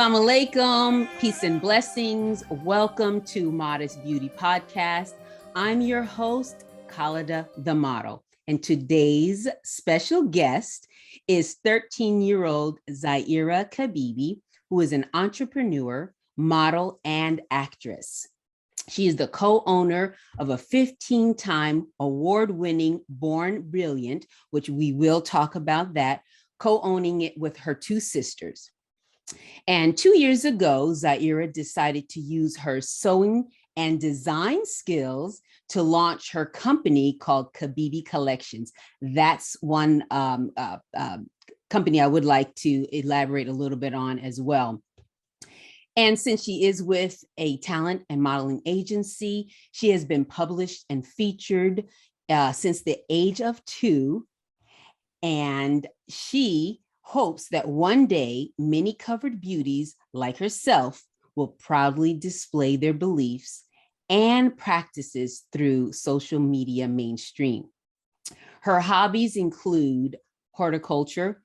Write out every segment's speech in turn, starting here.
Assalamu alaikum, peace and blessings. Welcome to Modest Beauty Podcast. I'm your host, Khalida the Model, and today's special guest is 13-year-old Zaira Kabibi, who is an entrepreneur, model, and actress. She is the co-owner of a 15-time award-winning Bourne Brilliant, which we will talk about that, co-owning it with her two sisters. And 2 years ago, Zaira decided to use her sewing and design skills to launch her company called Kabibi Collections. That's one company I would like to elaborate a little bit on as well. And since she is with a talent and modeling agency, she has been published and featured since the age of 2. And she hopes that one day many covered beauties like herself will proudly display their beliefs and practices through social media mainstream. Her hobbies include horticulture,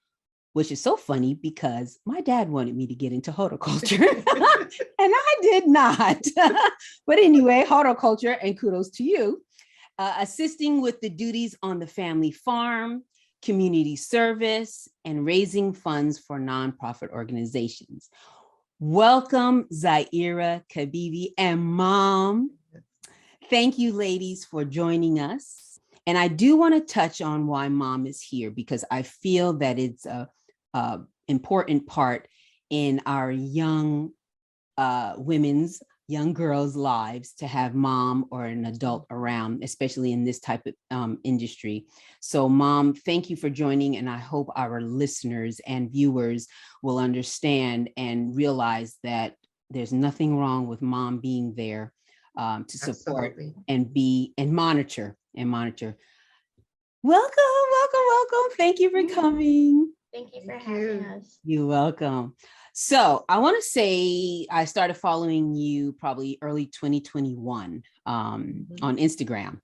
which is so funny because my dad wanted me to get into horticulture and I did not. But anyway, horticulture, and kudos to you. Assisting with the duties on the family farm, community service, and raising funds for nonprofit organizations. Welcome, Zaira Kabibi and Mom. Thank you, ladies, for joining us. And I do want to touch on why Mom is here, because I feel that it's a important part in our young young girls' lives to have mom or an adult around, especially in this type of industry. So Mom, thank you for joining. And I hope our listeners and viewers will understand and realize that there's nothing wrong with Mom being there to support and monitor. Welcome. Thank you for coming. Thank you for having us. You're welcome. So I want to say I started following you probably early 2021 on Instagram,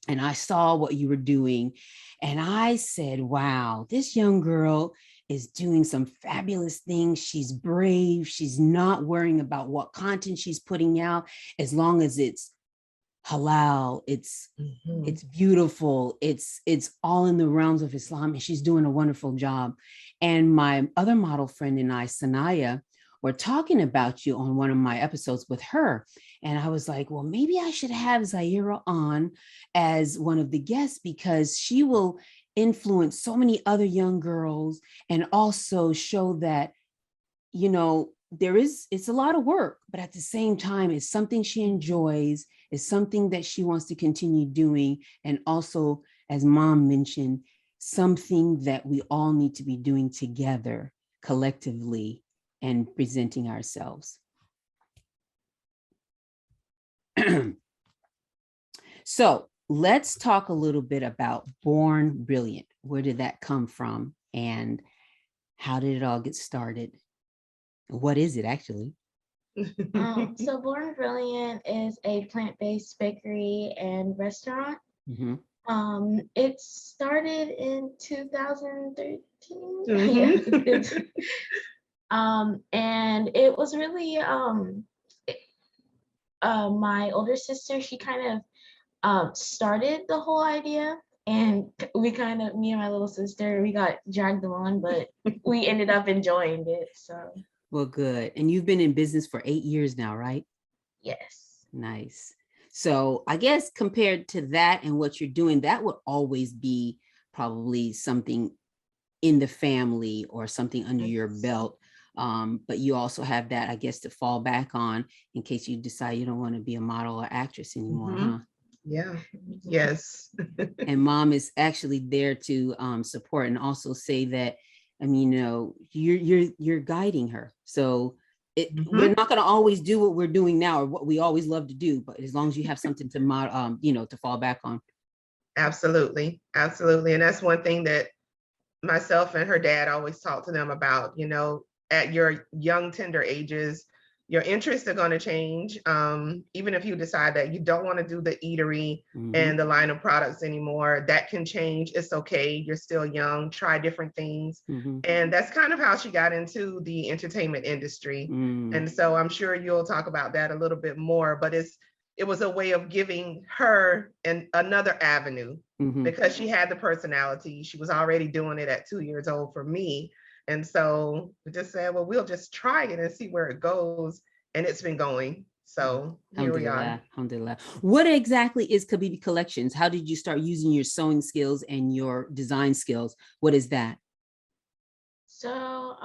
and I saw what you were doing, and I said, wow, this young girl is doing some fabulous things. She's brave. She's not worrying about what content she's putting out, as long as it's halal, it's beautiful, it's all in the realms of Islam, and she's doing a wonderful job. And my other model friend and I, Sanaya, were talking about you on one of my episodes with her. And I was like, well, maybe I should have Zaira on as one of the guests, because she will influence so many other young girls and also show that, you know, it's a lot of work, but at the same time, it's something she enjoys, it's something that she wants to continue doing. And also, as Mom mentioned, something that we all need to be doing together collectively and presenting ourselves. So let's talk a little bit about Bourne Brilliant. Where did that come from? And how did it all get started? What is it actually? So Bourne Brilliant is a plant-based bakery and restaurant. It started in 2013. And it was really my older sister, she kind of started the whole idea, and me and my little sister, we got dragged along, but we ended up enjoying it. So well, good. And you've been in business for 8 years now, right? Yes. Nice. So I guess compared to that and what you're doing, that would always be probably something in the family or something under your belt. But you also have that, I guess, to fall back on in case you decide you don't want to be a model or actress anymore, huh? Yeah. Yes. And Mom is actually there to support and also say that, I mean, you know, you're guiding her. So we're not going to always do what we're doing now or what we always love to do, but as long as you have something to to fall back on. Absolutely. And that's one thing that myself and her dad always talk to them about, you know, at your young, tender ages, your interests are going to change. Even if you decide that you don't want to do the eatery and the line of products anymore, that can change. It's okay. You're still young. Try different things. And that's kind of how she got into the entertainment industry. And so I'm sure you'll talk about that a little bit more, but it was a way of giving her another avenue because she had the personality. She was already doing it at 2 years old for me. And so we just said, well, we'll just try it and see where it goes. And it's been going. So here we are. Alhamdulillah. What exactly is Kabibi Collections? How did you start using your sewing skills and your design skills? What is that? So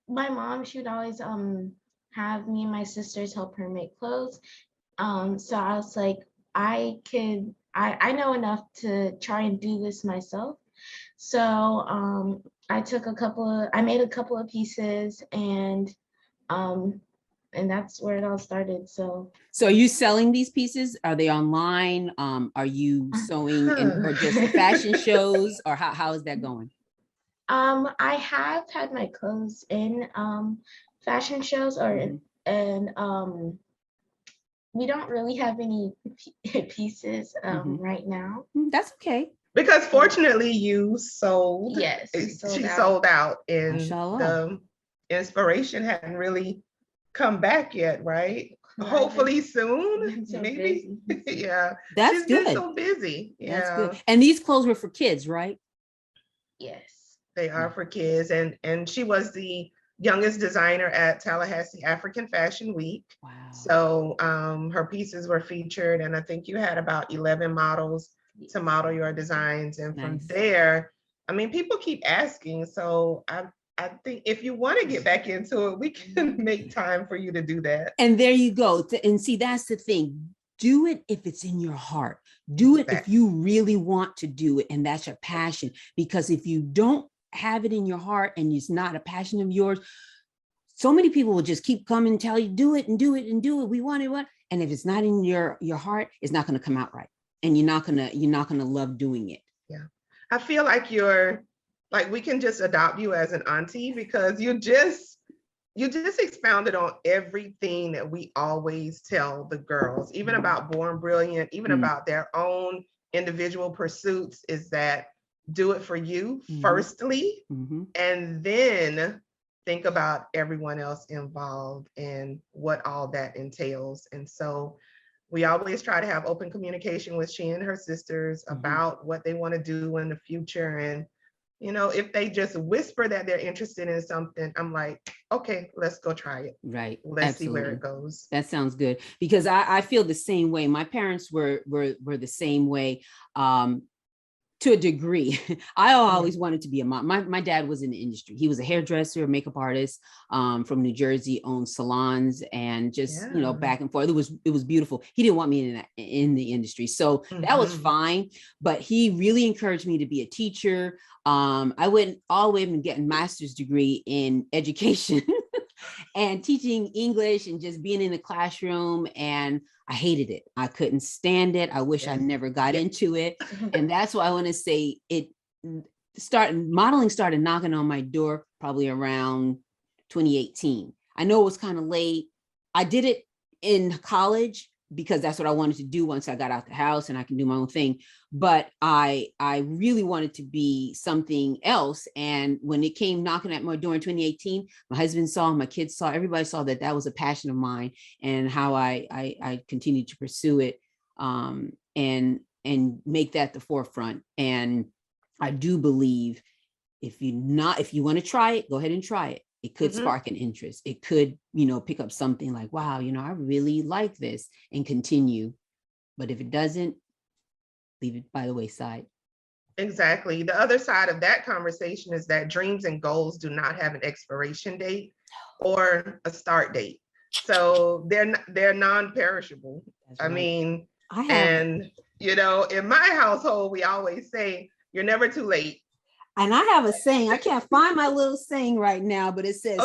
my mom, she would always have me and my sisters help her make clothes. So I was like, I know enough to try and do this myself. So I made a couple of pieces, and that's where it all started. So are you selling these pieces? Are they online? Are you sewing or just fashion shows, or how is that going? I have had my clothes in fashion shows, and we don't really have any pieces right now. That's okay. Because fortunately you sold. Yes, she sold out, and Mashallah. the inspiration hadn't really come back yet, right? Hopefully soon, so maybe. Yeah, that's she's good. been so busy. Yeah, that's good. And these clothes were for kids, right? Yes, they are for kids, and she was the youngest designer at Tallahassee African Fashion Week. Wow. So her pieces were featured, and I think you had about 11 models to model your designs. And from there, I mean, people keep asking. So I think if you want to get back into it, we can make time for you to do that. And there you go. And see, that's the thing. Do it if it's in your heart. Do it if you really want to do it, and that's your passion. Because if you don't have it in your heart and it's not a passion of yours, so many people will just keep coming and tell you, do it and do it and do it. We want it. And if it's not in your heart, it's not going to come out right. And you're not gonna love doing it. Yeah. I feel like we can just adopt you as an auntie, because you just expounded on everything that we always tell the girls, even about Bourne Brilliant, even about their own individual pursuits, is that do it for you firstly, and then think about everyone else involved and what all that entails. And so we always try to have open communication with she and her sisters about what they want to do in the future. And, you know, if they just whisper that they're interested in something, I'm like, okay, let's go try it. Right. Let's see where it goes. That sounds good, because I feel the same way. My parents were the same way. To a degree. I always wanted to be a mom. My dad was in the industry. He was a hairdresser, makeup artist from New Jersey, owned salons, and just, you know, back and forth. It was beautiful. He didn't want me in the industry. So that was fine. But he really encouraged me to be a teacher. I went all the way and get a master's degree in education and teaching English and just being in the classroom. And I hated it. I couldn't stand it. I wish I never got into it. And that's why I want to say modeling started knocking on my door probably around 2018. I know it was kind of late. I did it in college because that's what I wanted to do once I got out the house and I can do my own thing. But I really wanted to be something else. And when it came knocking at my door in 2018, my husband saw, my kids saw, everybody saw that that was a passion of mine, and how I continued to pursue it and make that the forefront. And I do believe if you want to try it, go ahead and try it. It could spark an interest. It could, you know, pick up something like, wow, you know, I really like this, and continue. But if it doesn't, leave it by the wayside. Exactly. The other side of that conversation is that dreams and goals do not have an expiration date or a start date. So they're non-perishable. Right. I mean, and you know, in my household, we always say, you're never too late. And I have a saying, I can't find my little saying right now, but it says,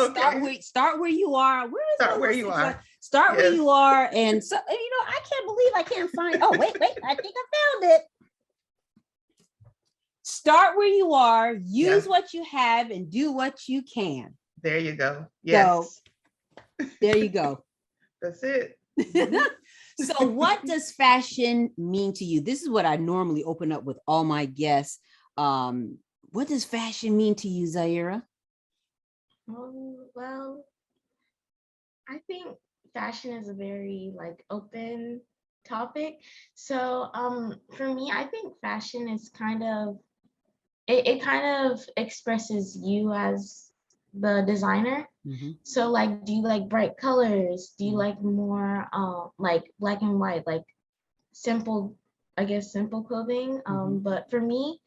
start where you are. Start where you are. Start where you are. And so, you know, I can't believe I can't find, oh, wait, I think I found it. Start where you are, use what you have, and do what you can. There you go. Yes. So There you go. That's it. So what does fashion mean to you? This is what I normally open up with all my guests. What does fashion mean to you, Zaira? Well, I think fashion is a very like open topic. So for me, I think fashion is kind of it kind of expresses you as the designer. Mm-hmm. So like, do you like bright colors? Do you like more like black and white, like simple, I guess simple clothing? But for me,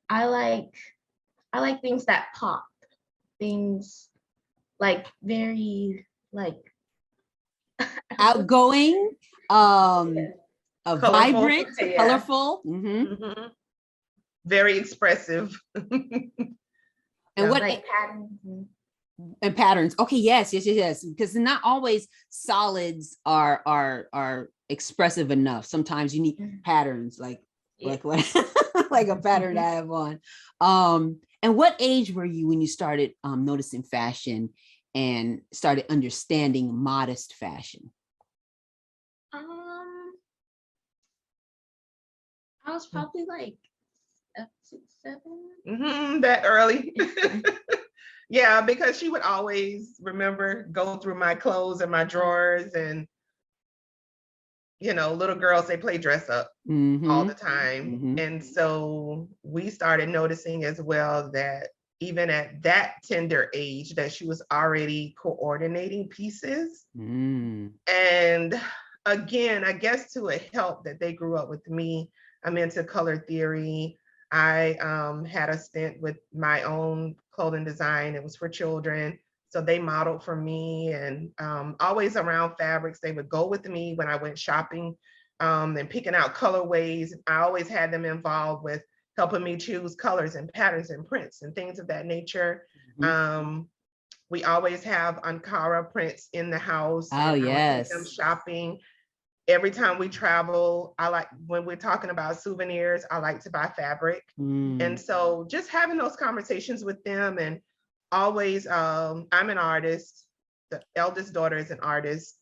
I like I like things that pop, things like very like Outgoing, Colorful. vibrant, Yeah. colorful. Mm-hmm. Mhm. Very expressive. And Yeah. what like patterns. and patterns? Okay, yes. Because not always solids are expressive enough. Sometimes you need patterns, like what like a pattern I have on. And what age were you when you started noticing fashion and started understanding modest fashion? I was probably like 6, 7. That early. Yeah, because she would always go through my clothes and my drawers, and little girls, they play dress up all the time. Mm-hmm. And so we started noticing as well that even at that tender age that she was already coordinating pieces. Mm. And again, I guess to a help that they grew up with me, I'm into color theory. I had a stint with my own clothing design. It was for children. So they modeled for me, and always around fabrics. They would go with me when I went shopping and picking out colorways. I always had them involved with helping me choose colors and patterns and prints and things of that nature. Mm-hmm. We always have Ankara prints in the house. Oh, and I would take yes. them shopping. Every time we travel, I like, when we're talking about souvenirs, I like to buy fabric. And so just having those conversations with them, and always, I'm an artist. The eldest daughter is an artist.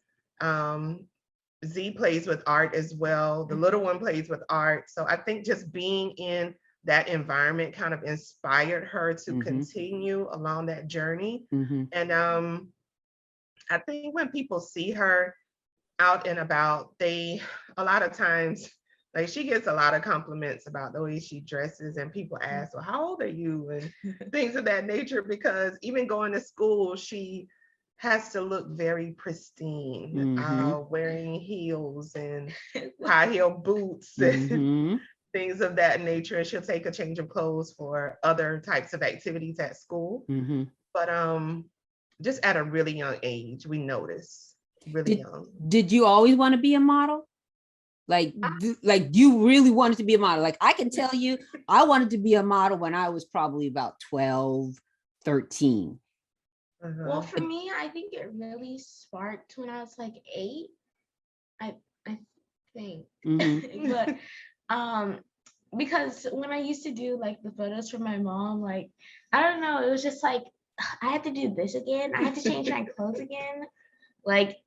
Z plays with art as well. The little one plays with art. So I think just being in that environment kind of inspired her to continue along that journey. And I think when people see her out and about, a lot of times, like, she gets a lot of compliments about the way she dresses, and people ask, well, how old are you? And things of that nature, because even going to school, she has to look very pristine, wearing heels and high heel boots and things of that nature. And she'll take a change of clothes for other types of activities at school. But just at a really young age, we notice. Really young. Did you always want to be a model? Like you really wanted to be a model? Like, I can tell you, I wanted to be a model when I was probably about 12, 13. Well, for me, I think it really sparked when I was like 8. I think. But because when I used to do like the photos for my mom, like, I don't know, it was just like I had to do this again. I had to change my clothes again. Like,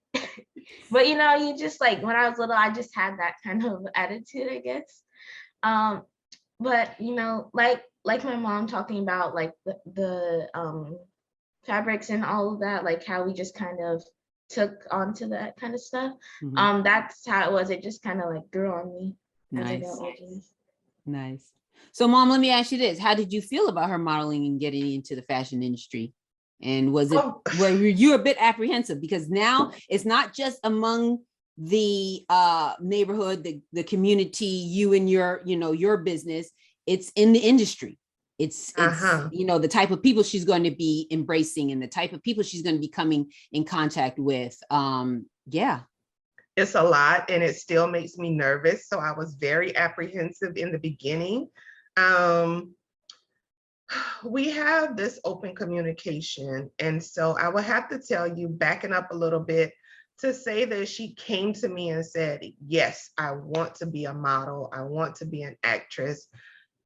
but you just, like, when I was little, I just had that kind of attitude, I guess. But like my mom talking about like the fabrics and all of that, like how we just kind of took onto that kind of stuff. That's how it was. It just kind of like grew on me as I got older. Nice. So, Mom, let me ask you this: how did you feel about her modeling and getting into the fashion industry? And were you a bit apprehensive? Because now it's not just among the neighborhood, the community, you and your business. It's in the industry. It's the type of people she's going to be embracing and the type of people she's going to be coming in contact with. It's a lot, and it still makes me nervous. So I was very apprehensive in the beginning. We have this open communication. And so I will have to tell you, backing up a little bit, to say that she came to me and said, yes, I want to be a model. I want to be an actress.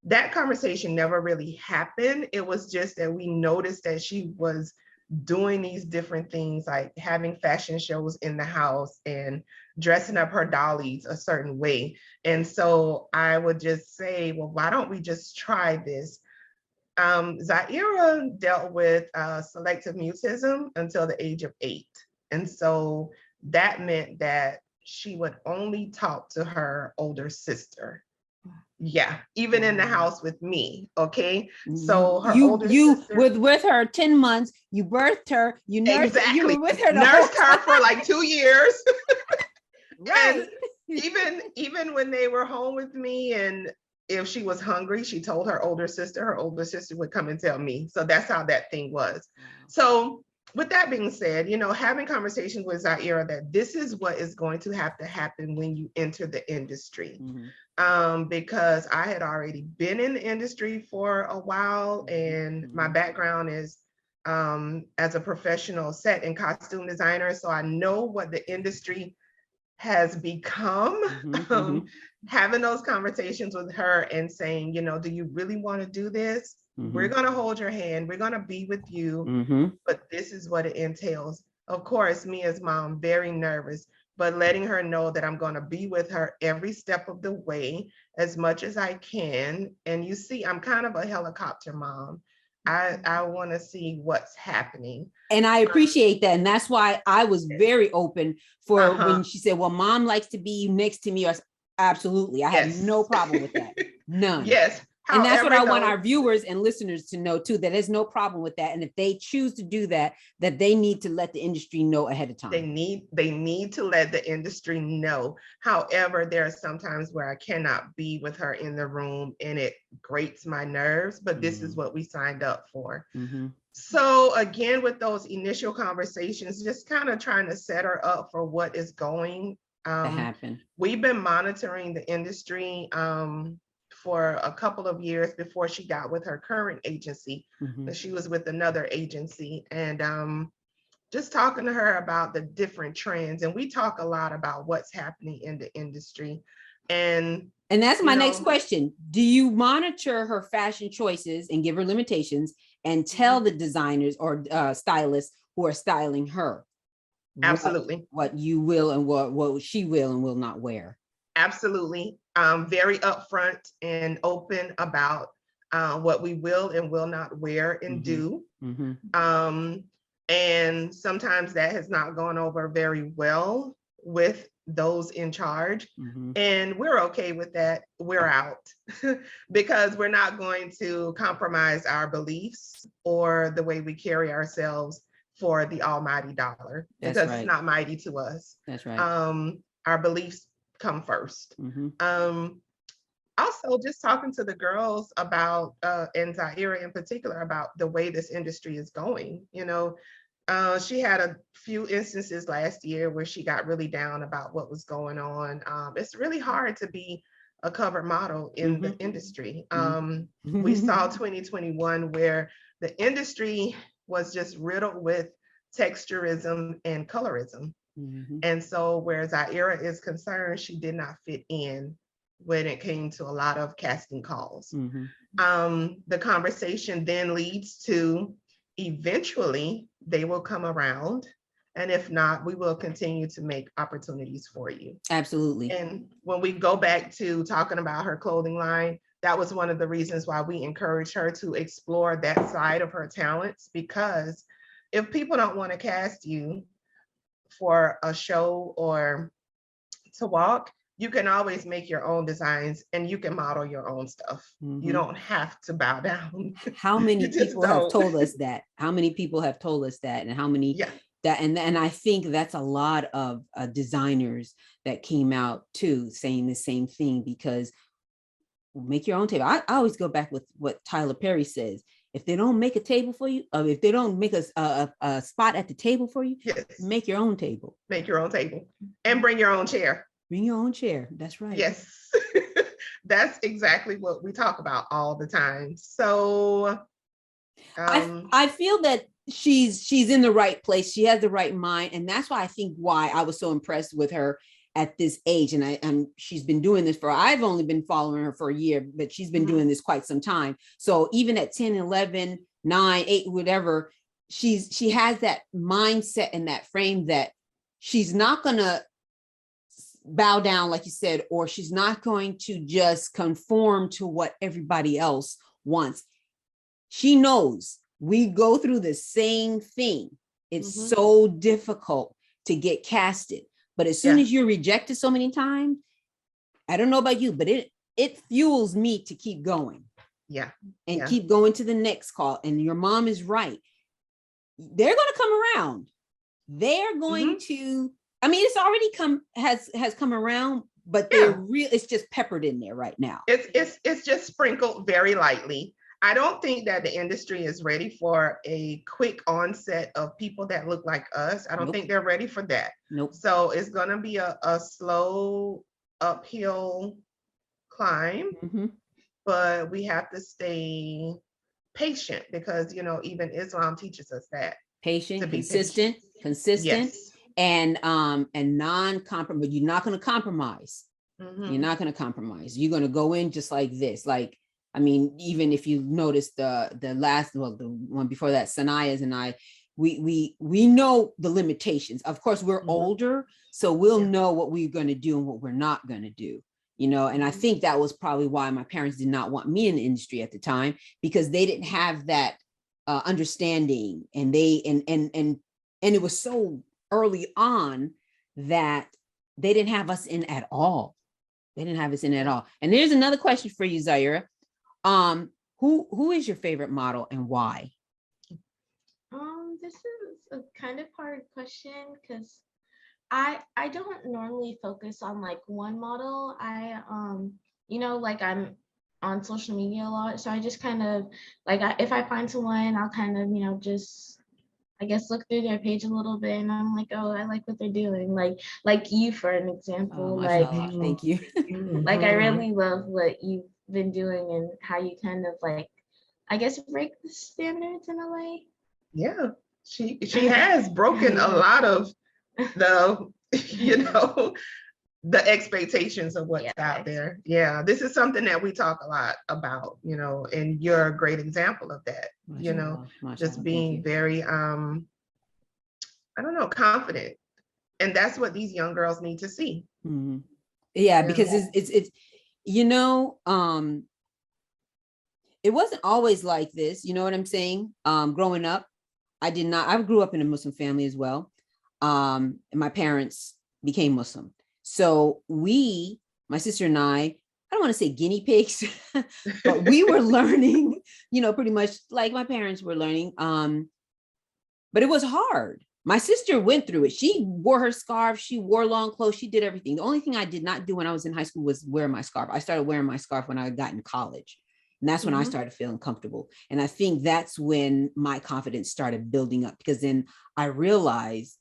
That conversation never really happened. It was just that we noticed that she was doing these different things, like having fashion shows in the house and dressing up her dollies a certain way. And so I would just say, well, why don't we just try this? Zaira dealt with selective mutism until the age of 8. And so that meant that she would only talk to her older sister. Yeah, even in the house with me. Okay. So her older sister with her 10 months, you birthed her, you nursed her, you were with her nursed her for like 2 years. Right. And even when they were home with me, and if she was hungry, she told her older sister would come and tell me. So that's how that thing was. So with that being said, having conversations with Zaira that this is what is going to have to happen when you enter the industry. Because I had already been in the industry for a while, and my background is as a professional set and costume designer. So I know what the industry has become. Having those conversations with her and saying, do you really want to do this? We're going to hold your hand. We're going to be with you. But this is what it entails. Of course, me as mom, very nervous, but letting her know that I'm going to be with her every step of the way as much as I can. And you see, I'm kind of a helicopter mom. I want to see what's happening. And I appreciate that. And that's why I was very open for when she said, well, mom likes to be next to me. Absolutely. I have no problem with that. None. Yes. And that's what I want our viewers and listeners to know too, that there's no problem with that. And if they choose to do that, that they need to let the industry know ahead of time. They need to let the industry know. However, there are some times where I cannot be with her in the room and it grates my nerves, but this is what we signed up for. So again, with those initial conversations, just kind of trying to set her up for what is going to happen. We've been monitoring the industry for a couple of years before she got with her current agency. She was with another agency, and just talking to her about the different trends. And we talk a lot about what's happening in the industry. And that's my next question. Do you monitor her fashion choices and give her limitations and tell the designers or stylists who are styling her absolutely what you will and what she will and will not wear? Absolutely. Very upfront and open about what we will and will not wear and do. And sometimes that has not gone over very well with those in charge. And we're okay with that. We're out because we're not going to compromise our beliefs or the way we carry ourselves for the almighty dollar. That's because right. It's not mighty to us. That's right. Our beliefs come first. Also, just talking to the girls about, and Zaira in particular, about the way this industry is going. She had a few instances last year where she got really down about what was going on. It's really hard to be a cover model in the industry. We saw 2021 where the industry was just riddled with texturism and colorism. And so where Zaira is concerned, she did not fit in when it came to a lot of casting calls. The conversation then leads to eventually they will come around. And if not, we will continue to make opportunities for you. Absolutely. And when we go back to talking about her clothing line, that was one of the reasons why we encouraged her to explore that side of her talents, because if people don't want to cast you for a show or to walk, you can always make your own designs and you can model your own stuff. You don't have to bow down. How many people have told us that? How many people have told us that? And how many that, and I think that's a lot of designers that came out too saying the same thing, because make your own table. I always go back with what Tyler Perry says. If they don't make a table for you, if they don't make a spot at the table for you, make your own table. Make your own table and bring your own chair. Bring your own chair. That's right. Yes. That's exactly what we talk about all the time. So I feel that she's in the right place. She has the right mind. And that's why I think why I was so impressed with her at this age. And she's been doing this I've only been following her for a year, but she's been doing this quite some time. So even at 10, 11, 9, 8, whatever, she has that mindset and that frame that she's not gonna bow down, like you said, or she's not going to just conform to what everybody else wants. She knows we go through the same thing. It's so difficult to get casted. But as soon as you're rejected so many times, I don't know about you, but it fuels me to keep going. Yeah. And keep going to the next call. And your mom is right. They're going to come around. They're going to, I mean, it's already has come around, but they're real. It's just peppered in there right now. It's just sprinkled very lightly. I don't think that the industry is ready for a quick onset of people that look like us. I don't think they're ready for that. So it's going to be a slow uphill climb, but we have to stay patient because, you know, even Islam teaches us that. Patient, consistent, and non-compromise. You're not going to compromise. You're not going to compromise. You're going to go in just like this. Like, I mean, even if you notice the one before that, Sanaya's and I, we know the limitations. Of course, we're older, so we'll know what we're going to do and what we're not going to do. You know, and I think that was probably why my parents did not want me in the industry at the time, because they didn't have that understanding, and it was so early on that they didn't have us in at all. They didn't have us in at all. And there's another question for you, Zaira. Who is your favorite model and why? This is a kind of hard question because I don't normally focus on like one model. I you know, like I'm on social media a lot, so I just kind of like if I find someone, I'll kind of, you know, just I guess look through their page a little bit, and I'm like, oh, I like what they're doing. Like you, for an example, like thank you. Like I really love what you've been doing and how you kind of like, I guess, break the standards in a way. Yeah, she has broken a lot of the, you know, the expectations of what's out there. Yeah, this is something that we talk a lot about, you know, and you're a great example of that, you know, just being very, I don't know, confident. And that's what these young girls need to see. Yeah, because it's you know, it wasn't always like this, you know what I'm saying? Growing up, I grew up in a Muslim family as well. And my parents became Muslim. So my sister and I don't want to say guinea pigs, but we were learning, you know, pretty much like my parents were learning. But it was hard. My sister went through it. She wore her scarf. She wore long clothes. She did everything. The only thing I did not do when I was in high school was wear my scarf. I started wearing my scarf when I got in college. And that's when I started feeling comfortable. And I think that's when my confidence started building up, because then I realized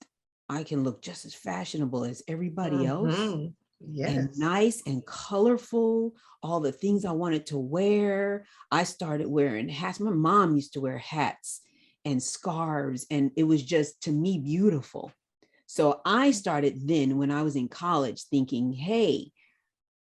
I can look just as fashionable as everybody else. And nice and colorful, all the things I wanted to wear. I started wearing hats. My mom used to wear hats and scarves, and it was just, to me, beautiful. So I started then when I was in college thinking, hey,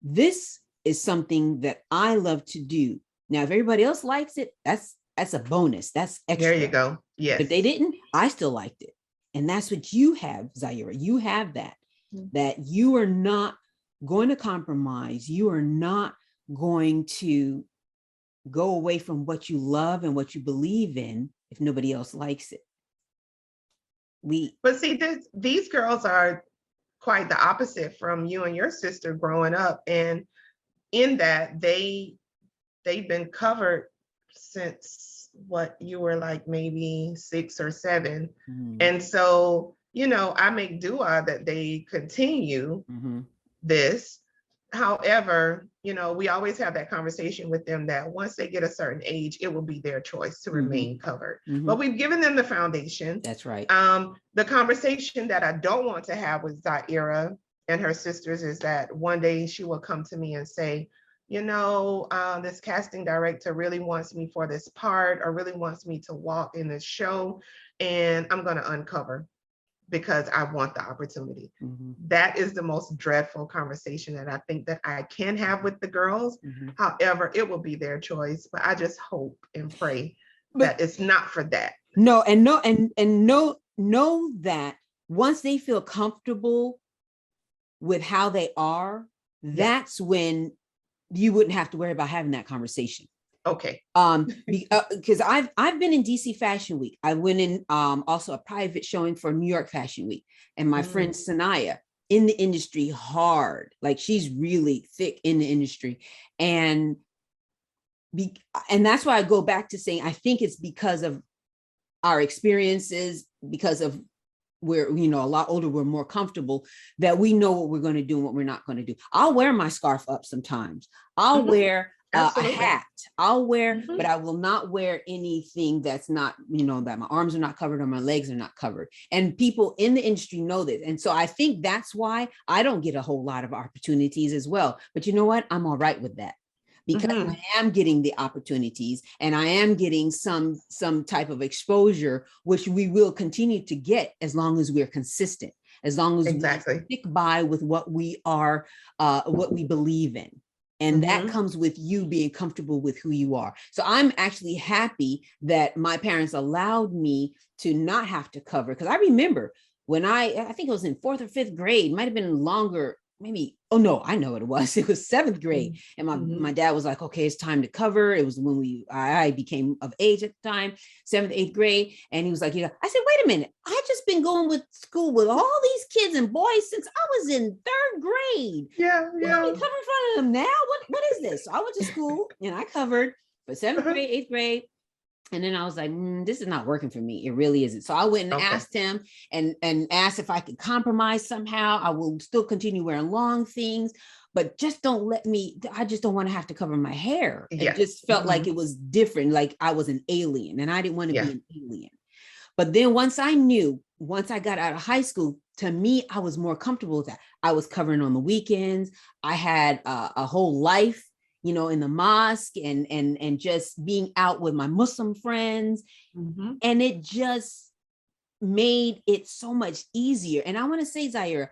this is something that I love to do. Now, if everybody else likes it, that's a bonus. That's extra. There you go. Yes. If they didn't, I still liked it. And that's what you have, Zaira. You have that you are not going to compromise. You are not going to go away from what you love and what you believe in if nobody else likes it. But see, these girls are quite the opposite from you and your sister growing up. And in that they've been covered since what you were like maybe 6 or 7. And so, you know, I make dua that they continue this. However, you know, we always have that conversation with them that once they get a certain age, it will be their choice to remain covered. But we've given them the foundation. That's right. The conversation that I don't want to have with Zaira and her sisters is that one day she will come to me and say, you know, this casting director really wants me for this part, or really wants me to walk in this show, and I'm going to uncover because I want the opportunity. That is the most dreadful conversation that I think that I can have with the girls. However, it will be their choice, but I just hope and pray that it's not for that. No, know that once they feel comfortable with how they are, that's when you wouldn't have to worry about having that conversation. Okay. Because I've been in DC Fashion Week. I went in also a private showing for New York Fashion Week, and my friend Sanaya in the industry hard, like she's really thick in the industry, and that's why I go back to saying I think it's because of our experiences, because of we're a lot older, we're more comfortable, that we know what we're going to do and what we're not going to do. I'll wear my scarf up sometimes. I'll wear a hat. I'll wear, but I will not wear anything that's not, that my arms are not covered or my legs are not covered. And people in the industry know this. And so I think that's why I don't get a whole lot of opportunities as well. But you know what? I'm all right with that. Because I am getting the opportunities and I am getting some type of exposure, which we will continue to get as long as we're consistent, as long as we stick by with what we are, what we believe in. And that comes with you being comfortable with who you are. So I'm actually happy that my parents allowed me to not have to cover, because I remember when I think it was in 4th or 5th grade, might have been longer, maybe, oh no, I know what it was. It was 7th grade. And my dad was like, okay, it's time to cover. It was when I became of age at the time, 7th, 8th grade. And he was like, I said, wait a minute. I just been going with school with all these kids and boys since I was in 3rd grade. Yeah. You cover in front of them now? What is this? So I went to school and I covered for 7th grade, 8th grade. And then I was like, this is not working for me. It really isn't. So I went and asked him and asked if I could compromise somehow. I will still continue wearing long things, but just I just don't want to have to cover my hair. It just felt like it was different. Like I was an alien and I didn't want to be an alien. But then once I got out of high school, to me, I was more comfortable with that. I was covering on the weekends. I had a whole life, in the mosque and just being out with my Muslim friends. And it just made it so much easier. And I want to say, Zaira,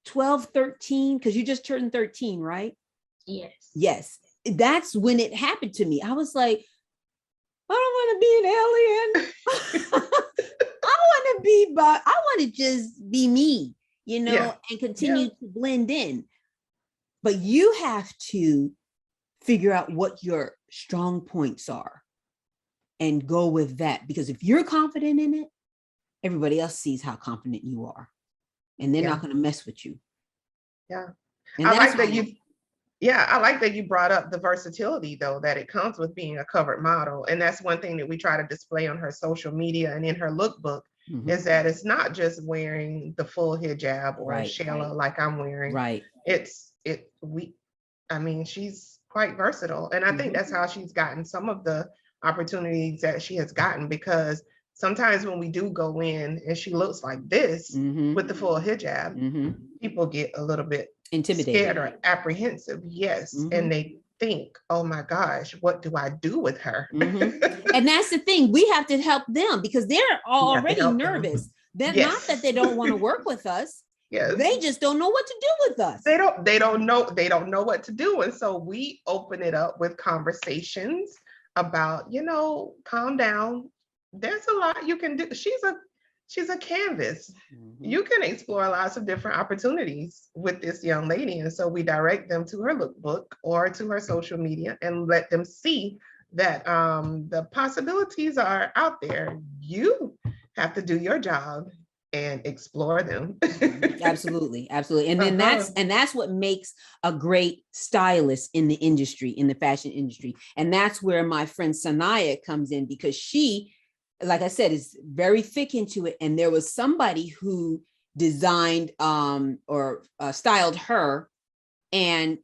12, 13, because you just turned 13, right? Yes. That's when it happened to me. I was like, I don't want to be an alien. I want to just be me, and continue to blend in. But you have to figure out what your strong points are and go with that. Because if you're confident in it, everybody else sees how confident you are. And they're not going to mess with you. Yeah. And I like that you brought up the versatility, though, that it comes with being a covered model. And that's one thing that we try to display on her social media and in her lookbook, is that it's not just wearing the full hijab or Shayla like I'm wearing. She's quite versatile. And I think that's how she's gotten some of the opportunities that she has gotten, because sometimes when we do go in and she looks like this with the full hijab, people get a little bit intimidated, scared or apprehensive. And they think, oh my gosh, what do I do with her? And that's the thing, we have to help them because they're already nervous. They're not that they don't want to work with us. They just don't know what to do with us. They don't know what to do. And so we open it up with conversations about, calm down. There's a lot you can do. She's a canvas. You can explore lots of different opportunities with this young lady. And so we direct them to her lookbook or to her social media and let them see that the possibilities are out there. You have to do your job and explore them. Absolutely. And then that's what makes a great stylist in the industry, in the fashion industry. And that's where my friend Sanaya comes in, because she, like I said, is very thick into it. And there was somebody who designed or styled her, and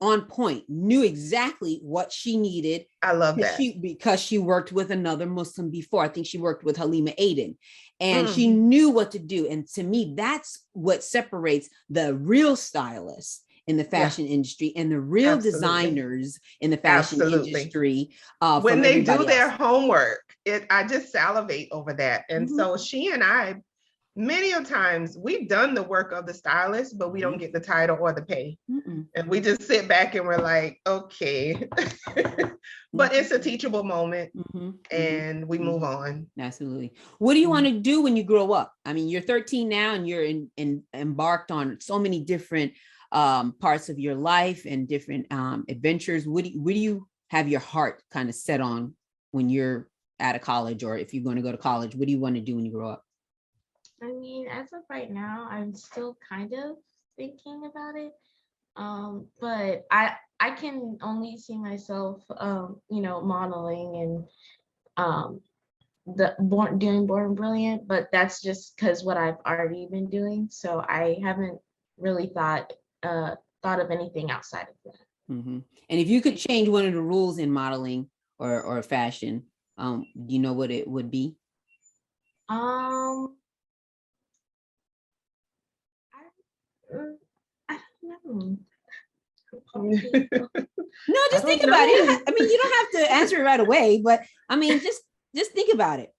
on point, knew exactly what she needed. I love that. Because she worked with another Muslim before. I think she worked with Halima Aden, and she knew what to do. And to me, that's what separates the real stylists in the fashion industry and the real designers in the fashion industry. When they do their homework, I just salivate over that. And so she and I, many of times we've done the work of the stylist, but we don't get the title or the pay. And we just sit back and we're like, okay, But it's a teachable moment, Mhm, and we move on. Absolutely. What do you want to do when you grow up? I mean, you're 13 now, and you're embarked on so many different parts of your life and different adventures. Where do you have your heart kind of set on when you're out of college, or if you're going to go to college? What do you want to do when you grow up? I mean, as of right now, I'm still kind of thinking about it. But I can only see myself, modeling and doing Bourne Brilliant, but that's just because what I've already been doing. So I haven't really thought of anything outside of that. And if you could change one of the rules in modeling or fashion, do you know what it would be? I don't know. No, just think about it. I mean, you don't have to answer it right away, but I mean, just think about it.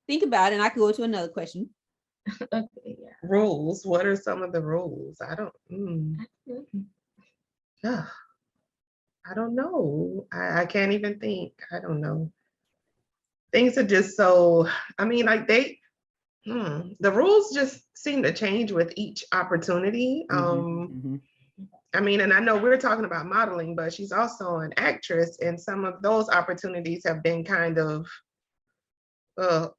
Think about it, and I can go to another question. Okay, yeah. Rules. What are some of the rules? I don't. I don't know. I can't even think. I don't know. Things are just so. I mean, like the rules just seem to change with each opportunity. I mean, and I know we're talking about modeling, but she's also an actress, and some of those opportunities have been kind of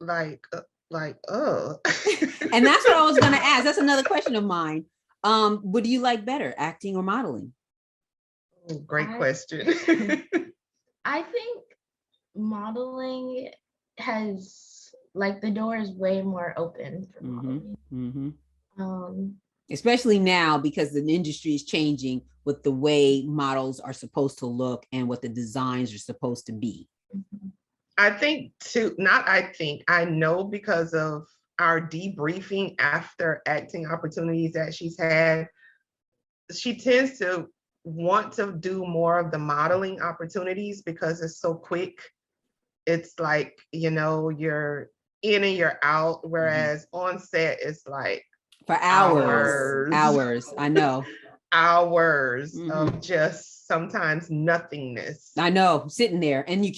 like. And that's what I was going to ask. That's another question of mine. What do you like better, acting or modeling? Oh, great question. I think modeling has, like, the door is way more open for modeling. Especially now, because the industry is changing with the way models are supposed to look and what the designs are supposed to be. I think too, not I think, I know, because of our debriefing after acting opportunities that she's had, she tends to want to do more of the modeling opportunities because it's so quick. It's like, you're in and you're out, whereas on set it's like for hours. I know. Hours of just sometimes nothingness. I know, sitting there, and you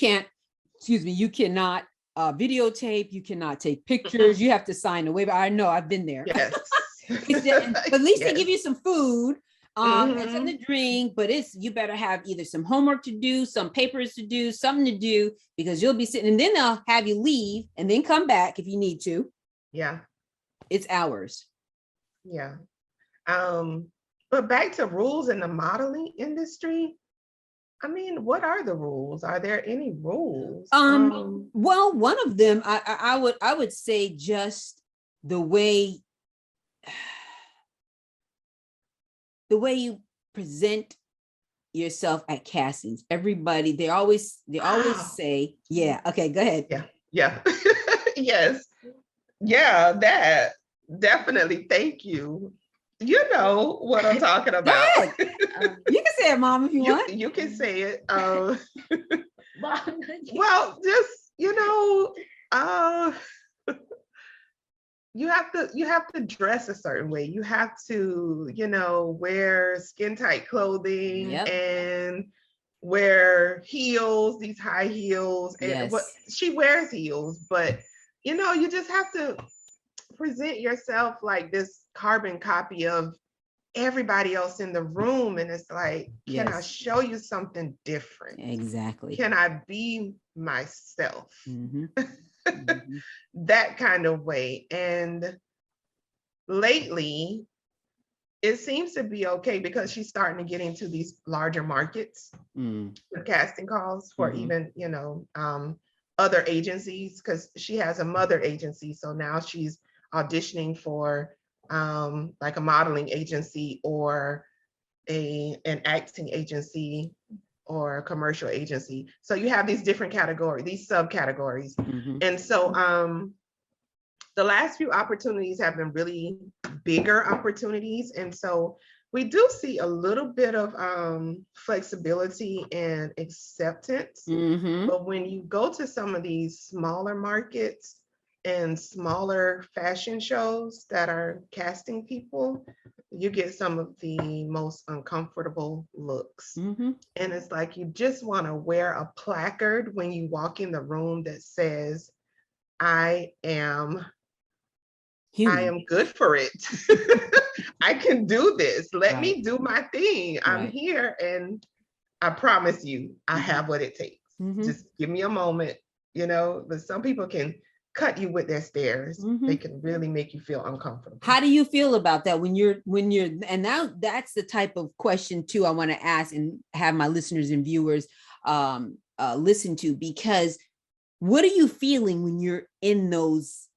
cannot videotape, you cannot take pictures, you have to sign away. But I know, I've been there. Yes. But at least they give you some food and something to drink, but you better have either some homework to do, some papers to do, something to do, because you'll be sitting, and then they'll have you leave and then come back if you need to. Yeah. It's hours. Yeah. But back to rules in the modeling industry. I mean, what are the rules? Are there any rules? Well, one of them, I would say, just the way you present yourself at castings. Everybody, they always say, yeah. Okay, go ahead. Yeah. Yes. Yeah, that definitely. Thank you. You know what I'm talking about. You can say it, Mom, if you want. You can say it. Well, just you have to dress a certain way. You have to, wear skin tight clothing and wear heels, these high heels. And what she wears heels, but you just have to present yourself like this carbon copy of everybody else in the room. And it's like, can I show you something different? Exactly. Can I be myself? That kind of way. And lately, it seems to be okay because she's starting to get into these larger markets with casting calls for even, other agencies, because she has a mother agency. So now she's auditioning for like a modeling agency or an acting agency or a commercial agency. So you have these different categories, these subcategories. And so the last few opportunities have been really bigger opportunities. And so we do see a little bit of flexibility and acceptance. But when you go to some of these smaller markets, in smaller fashion shows that are casting people, you get some of the most uncomfortable looks. Mm-hmm. And it's like you just want to wear a placard when you walk in the room that says, I am Human. good for it. I can do this. Let Right. me do my thing. I'm Right. here, and I promise you, I Mm-hmm. have what it takes. Mm-hmm. Just give me a moment, but some people can cut you with their stares. Mm-hmm. They can really make you feel uncomfortable. How do you feel about that when you're, and now that's the type of question too I want to ask and have my listeners and viewers listen to, because what are you feeling when you're in those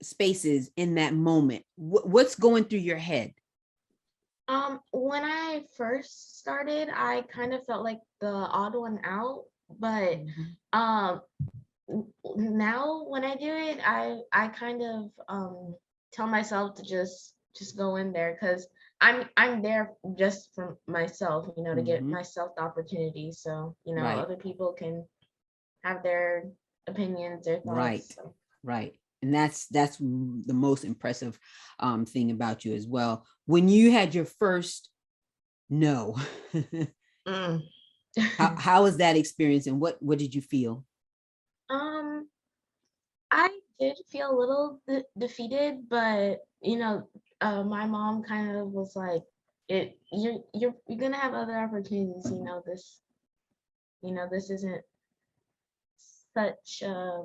spaces in that moment? What's going through your head? When I first started, I kind of felt like the odd one out, but now when I do it, I kind of tell myself to just go in there, because I'm there just for myself, to get myself the opportunity. So, Right. other people can have their opinions, their thoughts. Right. So. Right. And that's the most impressive thing about you as well. When you had your first no, how was that experience, and what did you feel? I did feel a little defeated, but my mom kind of was like, you're gonna have other opportunities. This isn't such a,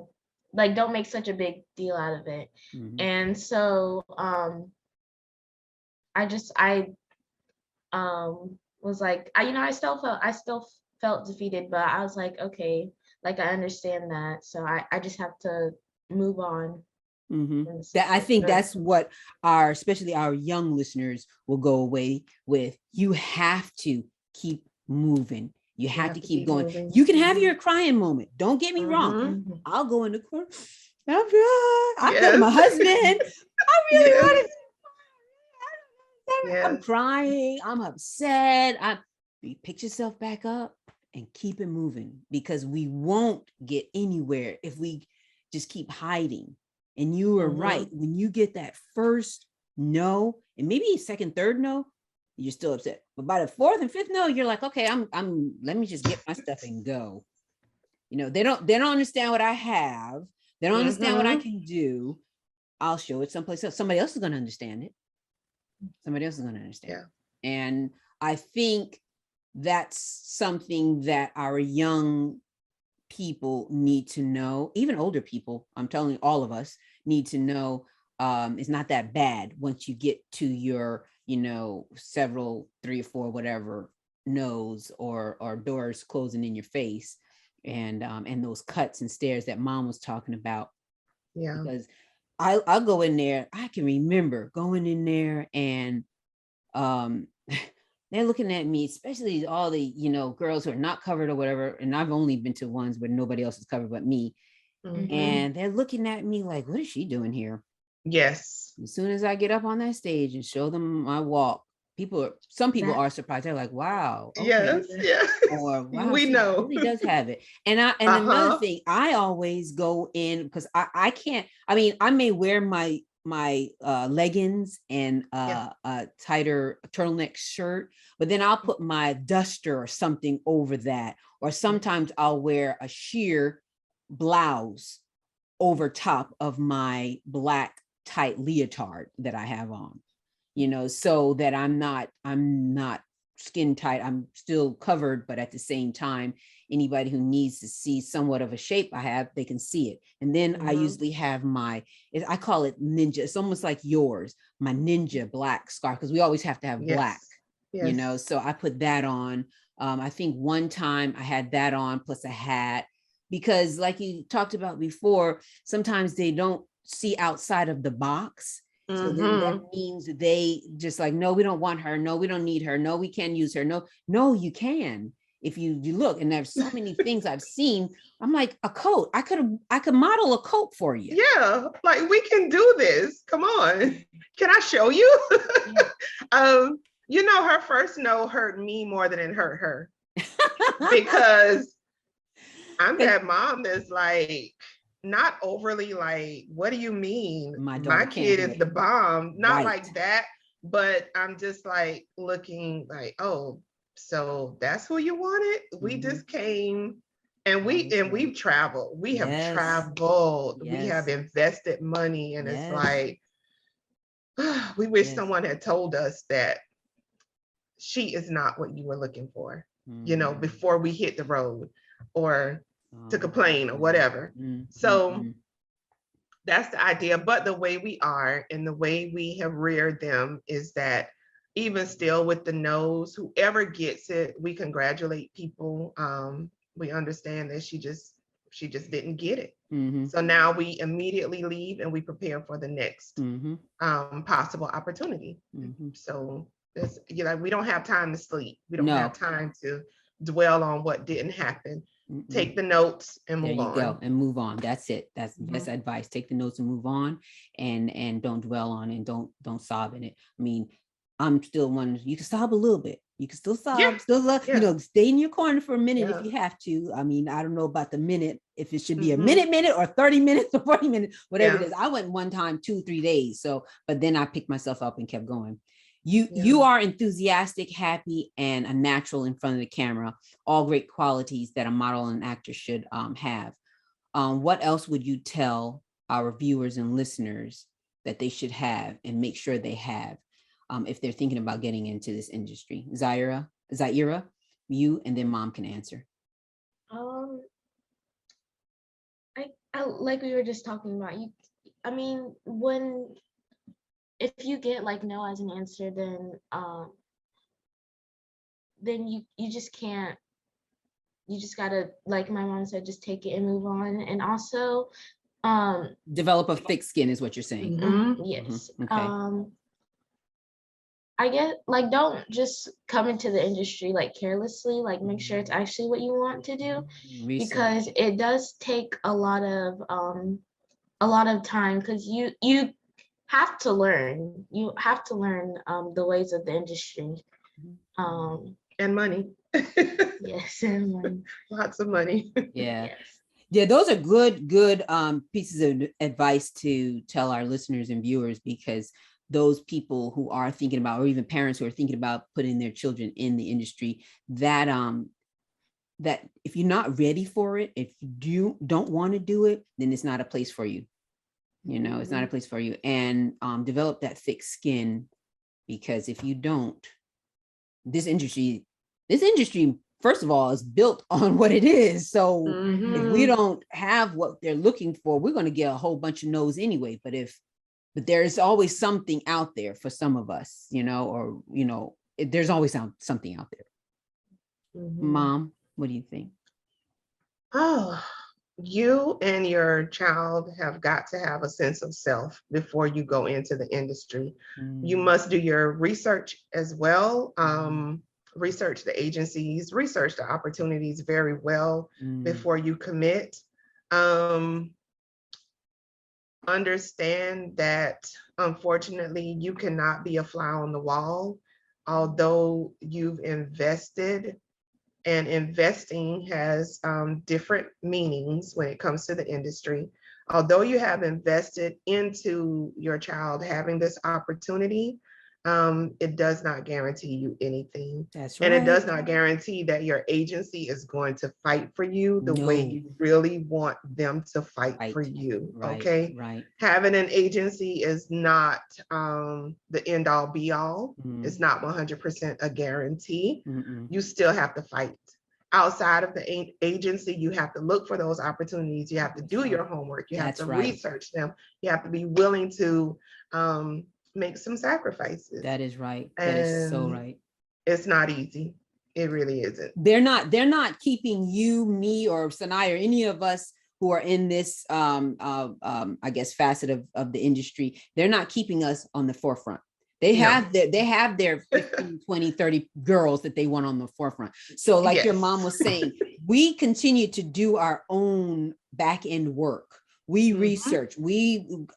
like, don't make such a big deal out of it. And so I was like, I still felt defeated, but I was like, okay, like, I understand that, so I just have to move on. That, I think that's what especially our young listeners will go away with. You have to keep moving. You have to keep going. Moving. You can have your crying moment. Don't get me wrong. I'll go in the corner. I'm telling my husband, I really want to. I'm crying. I'm upset. You pick yourself back up and keep it moving, because we won't get anywhere if we just keep hiding. And you are right. When you get that first no, and maybe second, third no, you're still upset. But by the fourth and fifth no, you're like, okay, I'm let me just get my stuff and go. They don't understand what I have. They don't understand what I can do. I'll show it someplace else. Somebody else is going to understand it. Somebody else is going to understand. Yeah. And I think that's something that our young people need to know, even older people, I'm telling you, all of us need to know, it's not that bad once you get to your, several, 3 or 4, whatever, no's or doors closing in your face, and those cuts and stares that mom was talking about. Yeah. Because I'll go in there. I can remember going in there and they're looking at me, especially all the, girls who are not covered or whatever. And I've only been to ones where nobody else is covered but me. And they're looking at me like, what is she doing here? Yes. As soon as I get up on that stage and show them my walk, some people are surprised. They're like, wow. Okay. Yes. Yes. Or wow, we know. Really does have it. And another thing, I always go in, because I can't, I may wear my leggings and a tighter turtleneck shirt, but then I'll put my duster or something over that. Or sometimes I'll wear a sheer blouse over top of my black tight leotard that I have on, so that I'm not skin tight. I'm still covered, but at the same time, anybody who needs to see somewhat of a shape I have, they can see it. And then I usually have I call it ninja. It's almost like yours, my ninja black scarf, because we always have to have black, so I put that on. I think one time I had that on plus a hat, because like you talked about before, sometimes they don't see outside of the box. So then that means they just like, no, we don't want her. No, we don't need her. No, we can't use her. No, you can. If you look, and there's so many things I've seen. I'm like, a coat. I could model a coat for you. Yeah, like, we can do this. Come on. Can I show you? Her first no hurt me more than it hurt her. Because I'm that mom that's like, not overly like, what do you mean? My My daughter kid can't do is it. the bomb. Not Right. like that, but I'm just like looking like, oh, so that's who you wanted? We Mhm. just came and That is right. we've traveled. We have Yes. traveled. We Yes. have invested money, and it's Yes. like we wish Yes. someone had told us that she is not what you were looking for, you know, Mhm. before we hit the road or took a plane or whatever. Mhm. So Mhm. that's the idea. But the way we are and the way we have reared them is that even still with the no's, whoever gets it, we congratulate people. We understand that she just didn't get it. Mhm. So now we immediately leave and we prepare for the next Mhm. possible opportunity. Mhm. So it's, you know, we don't have time to sleep. We don't No. have time to dwell on what didn't happen. Mm-mm. Take the notes and There move you on. go, and move on. That's it. That's the Mhm. best advice. Take the notes and move on, and don't dwell on it, and don't sob in it. I mean, I'm still one. You can sob a little bit. You can still sob. Yeah. Still love. Yeah. You know, stay in your corner for a minute if Yeah. you have to. I mean, I don't know about the minute. If it should be Mhm. a minute, or 30 minutes, or 40 minutes, whatever Yeah. it is. I went one time 2-3 days. So, but then I picked myself up and kept going. You Yeah. are enthusiastic, happy, and a natural in front of the camera. All great qualities that a model and actor should have. What else would you tell our viewers and listeners that they should have and make sure they have if they're thinking about getting into this industry? Zaira, you, and then Mom can answer. I like we were just talking about, you, I mean, when, if you get like no as an answer, then you just can't, you just gotta, like my mom said, just take it and move on. And also Develop a thick skin is what you're saying. yes. Okay. I get, like, don't just come into the industry like carelessly, like make sure it's actually what you want to do, Research. because it does take a lot of time, because you have to learn, the ways of the industry. And money. Yes, and money. Lots of money. Yeah. Yes. Yeah, those are good pieces of advice to tell our listeners and viewers, because those people who are thinking about, or even parents who are thinking about putting their children in the industry, that that if you're not ready for it, if you don't want to do it, then it's not a place for you. You know, it's not a place for you. And develop that thick skin, because if you don't, this industry, first of all, is built on what it is. So if we don't have what they're looking for, we're going to get a whole bunch of no's anyway. But there's always something out there for some of us, you know, or, you know, there's always something out there. Mom, what do you think? Oh, you and your child have got to have a sense of self before you go into the industry. You must do your research as well. Research the agencies, research the opportunities very well before you commit. Understand that unfortunately you cannot be a fly on the wall, although you've invested, and investing has different meanings when it comes to the industry. Although you have invested into your child having this opportunity, it does not guarantee you anything. That's right. And it does right. not guarantee that your agency is going to fight for you the way No. you really want them to fight for you. Right. Okay. Right. Having an agency is not the end all be all. It's not 100% a guarantee. You still have to fight. Outside of the agency, you have to look for those opportunities. You have to do your homework. You have to research them. You have to be willing to make some sacrifices. That is right. That is so right. It's not easy. It really isn't. They're not keeping you, me, or Sanaya, or any of us who are in this I guess facet of the industry. They're not keeping us on the forefront. They have their 15, 20, 30 girls that they want on the forefront. So like your mom was saying, we continue to do our own back end work. We research,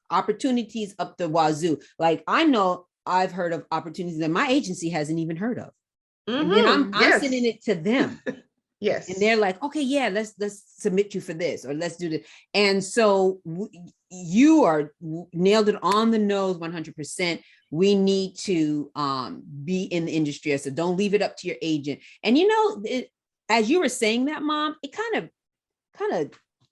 opportunities up the wazoo. Like I know I've heard of opportunities that my agency hasn't even heard of. And then I'm sending it to them. Yes. And they're like, okay, yeah, let's submit you for this, or let's do this. And so you are nailed it on the nose 100%. We need to be in the industry. So don't leave it up to your agent. And as you were saying that, Mom, it kind of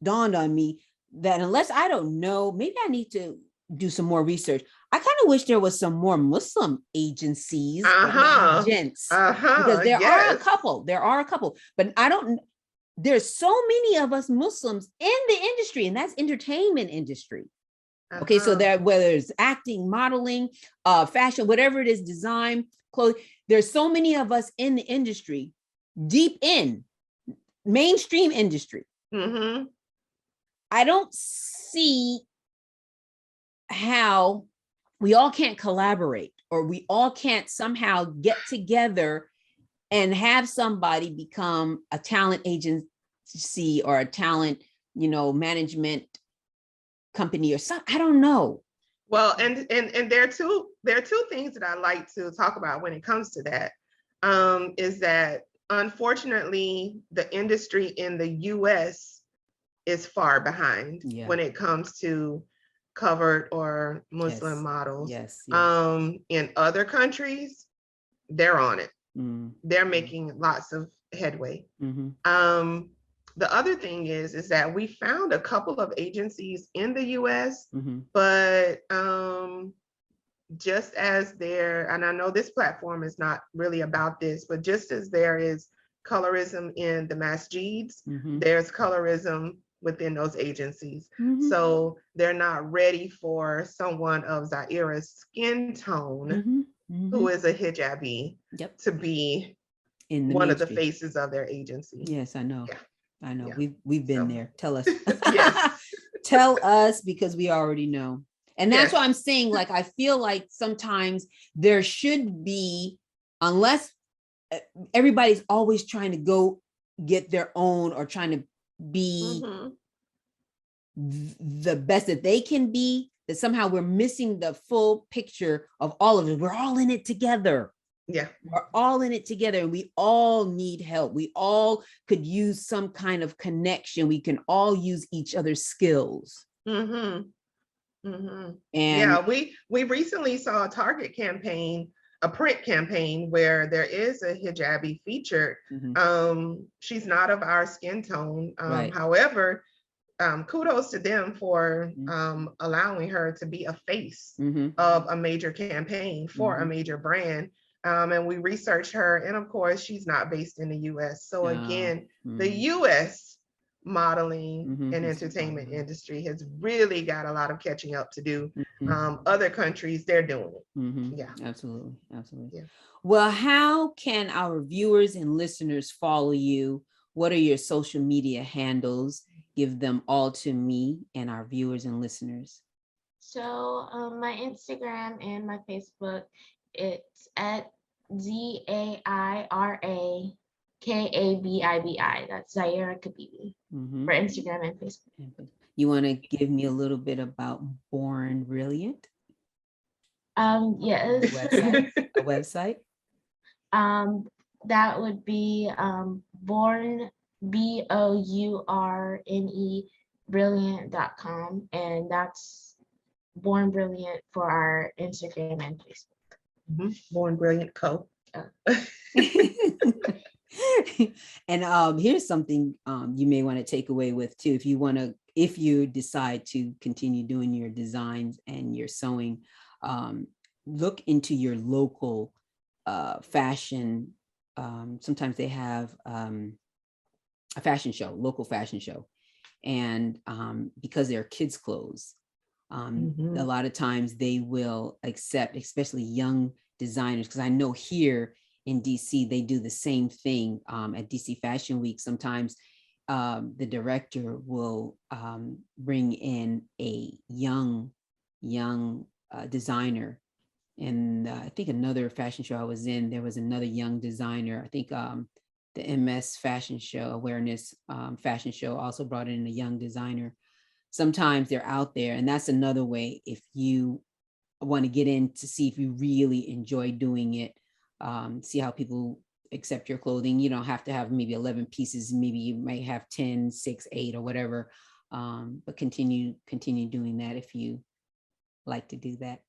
dawned on me that unless I don't know, maybe I need to do some more research. I kind of wish there was some more Muslim agencies or agents, because there are a couple, but there's so many of us Muslims in the industry, and that's entertainment industry. Okay, so that whether it's acting, modeling, fashion, whatever it is, design, clothing, there's so many of us in the industry, deep in mainstream industry. I don't see how we all can't collaborate, or we all can't somehow get together and have somebody become a talent agency or a talent, management company or something. I don't know. Well, and there are two things that I like to talk about when it comes to that. Is that unfortunately the industry in the US is far behind when it comes to covered or Muslim models. Yes. In other countries, they're on it. They're making lots of headway. The other thing is that we found a couple of agencies in the US, but just as and I know this platform is not really about this, but just as there is colorism in the masjids, there's colorism within those agencies. So they're not ready for someone of Zaira's skin tone, who is a hijabi, to be in one of the faces of their agency. Yes, I know. Yeah. I know. Yeah. We've been there. Tell us. Yes. Tell us, because we already know. And that's what I'm saying. Like, I feel like sometimes there should be, unless everybody's always trying to go get their own or trying to be the best that they can be, that somehow we're missing the full picture of all of it. We're all in it together. Yeah. We're all in it together, and we all need help. We all could use some kind of connection. We can all use each other's skills. And yeah, we recently saw a Target campaign, a print campaign, where there is a hijabi featured. She's not of our skin tone. However, kudos to them for allowing her to be a face of a major campaign for a major brand. And we researched her, and of course, she's not based in the US. So again, the US modeling and entertainment industry has really got a lot of catching up to do. Other countries, they're doing it. Yeah, absolutely. Yeah. Well, how can our viewers and listeners follow you? What are your social media handles? Give them all to me and our viewers and listeners. So my Instagram and my Facebook, it's at ZairaKabibi. That's Zaira Kabibi for Instagram and Facebook. You want to give me a little bit about Bourne Brilliant? Yes. A website? That would be Bourne Bourne Brilliant.com, and that's Bourne Brilliant for our Instagram and Facebook. Bournebrilliantco. And here's something you may want to take away with too, if you decide to continue doing your designs and your sewing, look into your local fashion. Sometimes they have a fashion show, local fashion show, and because they're kids' clothes, a lot of times they will accept, especially young designers, because I know here in DC they do the same thing. At DC Fashion Week, sometimes the director will bring in a young designer. And I think another fashion show I was in, there was another young designer. I think the MS fashion show, awareness fashion show, also brought in a young designer. Sometimes they're out there, and that's another way if you want to get in to see if you really enjoy doing it, see how people accept your clothing. You don't have to have maybe 11 pieces. Maybe you might have 10, 6, 8 or whatever. But continue doing that if you like to do that.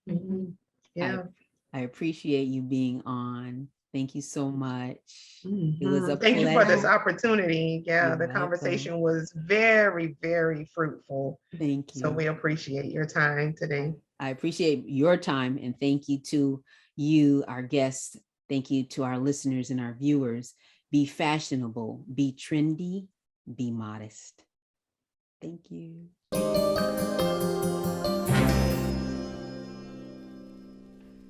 Mhm. Yeah. I appreciate you being on. Thank you so much. It was a Thank you for this pleasure. opportunity. Yeah, You're the welcome. conversation was very, very fruitful. Thank you. So we appreciate your time today. I appreciate your time, and thank you to you, our guests. Thank you to our listeners and our viewers. Be fashionable, be trendy, be modest. Thank you.